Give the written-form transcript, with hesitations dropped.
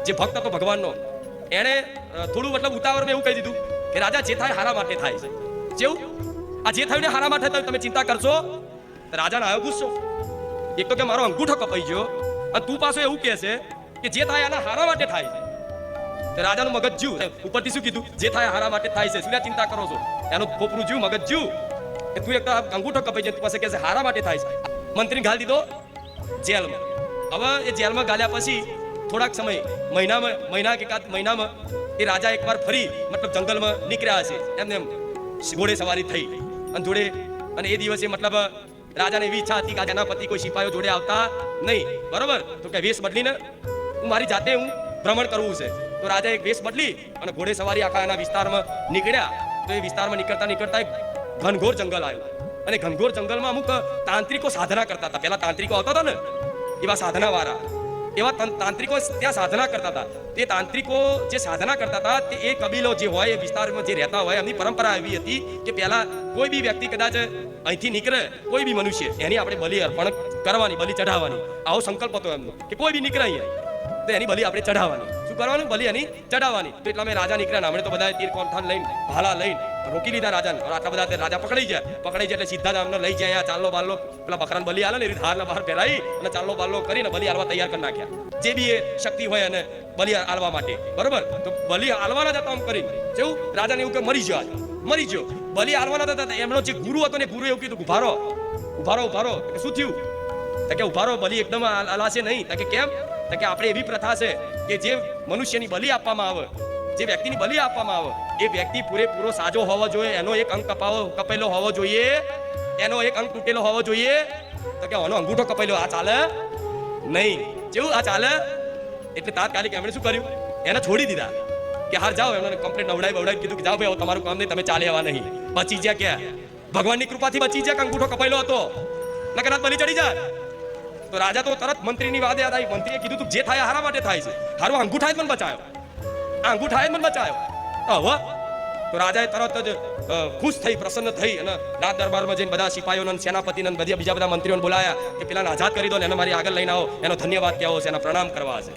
જે ભક્ત હતો ભગવાનનો, એણે થોડું મતલબ ઉતાવળમાં એવું કહી દીધું કે રાજા જે થાય હારા માટે થાય છે. જેવું આ જે થયું ને હારા માટે થયું, તમે ચિંતા કરશો. રાજાને આવ્યો ગુસ્સો. એક તો કે મારો અંગૂઠો કપાઈ ગયો અને તું પાછો એવું કહે છે કે જે થાય આના હારા માટે થાય છે. તે રાજાનું મગજ જ્યું ઉપરથી શું કીધું, જે થાય હારા માટે થાય છે, શું ચિંતા કરો છો? એનું ખોપરું જ્યું, મગજ જ્યું કે તું એક અંગૂઠો કપાઈ જાય, તું પાસે કહે છે હારા માટે થાય છે. મંત્રીને ઘાલી દીધો જેલમાં. હવે એ જેલમાં ગાલ્યા પછી થોડાક સમય, મહિના કે એકાદ મહિનામાં એ રાજા એકવાર ફરી મતલબ જંગલમાં નીકળ્યા હશે, એમને ઘોડે સવારી થઈ અને જોડે, અને એ દિવસે મતલબ રાજાને એવી ઈચ્છા હતી કે આ સેનાપતિ કોઈ સિપાહીઓ જોડે આવતા નહીં, બરોબર? તો કે વેશ બદલીને હું મારી જાતે હું ભ્રમણ કરવું છે. તો રાજા એક વેશ બદલી અને ઘોડે સવારી આખા એના વિસ્તારમાં નીકળ્યા. તો એ વિસ્તારમાં નીકળતા નીકળતા એક ઘનઘોર જંગલ આવ્યું, અને ઘનઘોર જંગલમાં અમુક તાંત્રિકો સાધના કરતા હતા. પેલા તાંત્રિકો આવતા હતા ને, એવા સાધના વાળા, એવા તાંત્રિકો ત્યાં સાધના કરતા હતા. તે તાંત્રિકો જે સાધના કરતા હતા, તે એ કબીલો જે હોય, એ વિસ્તારમાં જે રહેતા હોય, એમની પરંપરા એવી હતી કે પહેલા કોઈ બી વ્યક્તિ કદાચ અહીંથી નીકળે, કોઈ બી મનુષ્ય, એની આપણે બલિ અર્પણ કરવાની, બલિ ચઢાવવાની. આવો સંકલ્પ હતો એમનો કે કોઈ બી નીકળે અહીંયા તો એની બલિ આપણે ચઢાવવાની. શું કરવાનું? બલિ એની ચઢાવવાની. તો એટલા મેં રાજા નીકળ્યા, હમણાં તો બધા તીર કોમઠાન લઈને, ભાલા લઈને રોકી લીધા રાજાને. આટલા બધા રાજા પકડાઈ જાય એટલે સીધા જ અમને લઈ જાય. ચાલો બાલો પેલા બકરાને બલિ આલે ને, એ હારના બહાર ફેરાઈ અને ચાલો બાલો કરીને બલિ આલવા તૈયાર કરી નાખ્યા. જે બી એ શક્તિ હોય એને બલિ આલવા માટે, બરોબર? તો બલિ આલવાના જતા આમ કરીને જેવું રાજાને એવું કે મરી ગયો. બલિ આલવાના હતા, એમનો જે ગુરુ હતો ને, ગુરુ એવું કીધું ઉભારો. કે શું થયું? કે ઉભારો, બલિ એકદમ આલાશે નહીં. કે કેમ? કે આપણે એવી પ્રથા છે કે જે મનુષ્યની બલિ આપવામાં આવે, જે વ્યક્તિની બલિ આપવામાં આવે, એ વ્યક્તિ પૂરેપૂરો સાજો હોવો જોઈએ, એનો એક અંગ કપાયેલો હોવો જોઈએ, એનો એક અંગ તૂટેલો હોવો જોઈએ. તો કે આનો અંગૂઠો કપાયેલો, આ ચાલે નહીં. જેવું આ ચાલે એટલે તાત્કાલિક એમણે શું કર્યું, એને છોડી દીધા કે હાર જાઓ. એમને કમ્પ્લેટ નવડાવી કીધું કે જાઓ ભાઈ, તમારું કામ નહીં, તમે ચાલે આવવા નહીં. બચી જ્યાં ક્યાં ભગવાનની કૃપાથી બચી જ્યાં, અંગૂઠો કપાયેલો હતો, નકર બલી ચડી જાય. તો રાજા તો તરત મંત્રીની વાત યાદ આવી. મંત્રીએ કીધું તું જે થાય હારા માટે થાય છે, હારું અંગૂઠાએ જ મને બચાયો, અંગૂઠાએ જ મને બચાયો. હવે તો રાજાએ તરત જ ખુશ થઈ, પ્રસન્ન થઈ અને રાજ દરબારમાં જઈને બધા સિપાહીઓને, સેનાપતિને, બીજા બધા મંત્રીઓને બોલાયા કે પેલાને આઝાદ કરી દો ને, એને મારી આગળ લઈને આવો, એનો ધન્યવાદ કહેવો છે, એના પ્રણામ કરવા છે.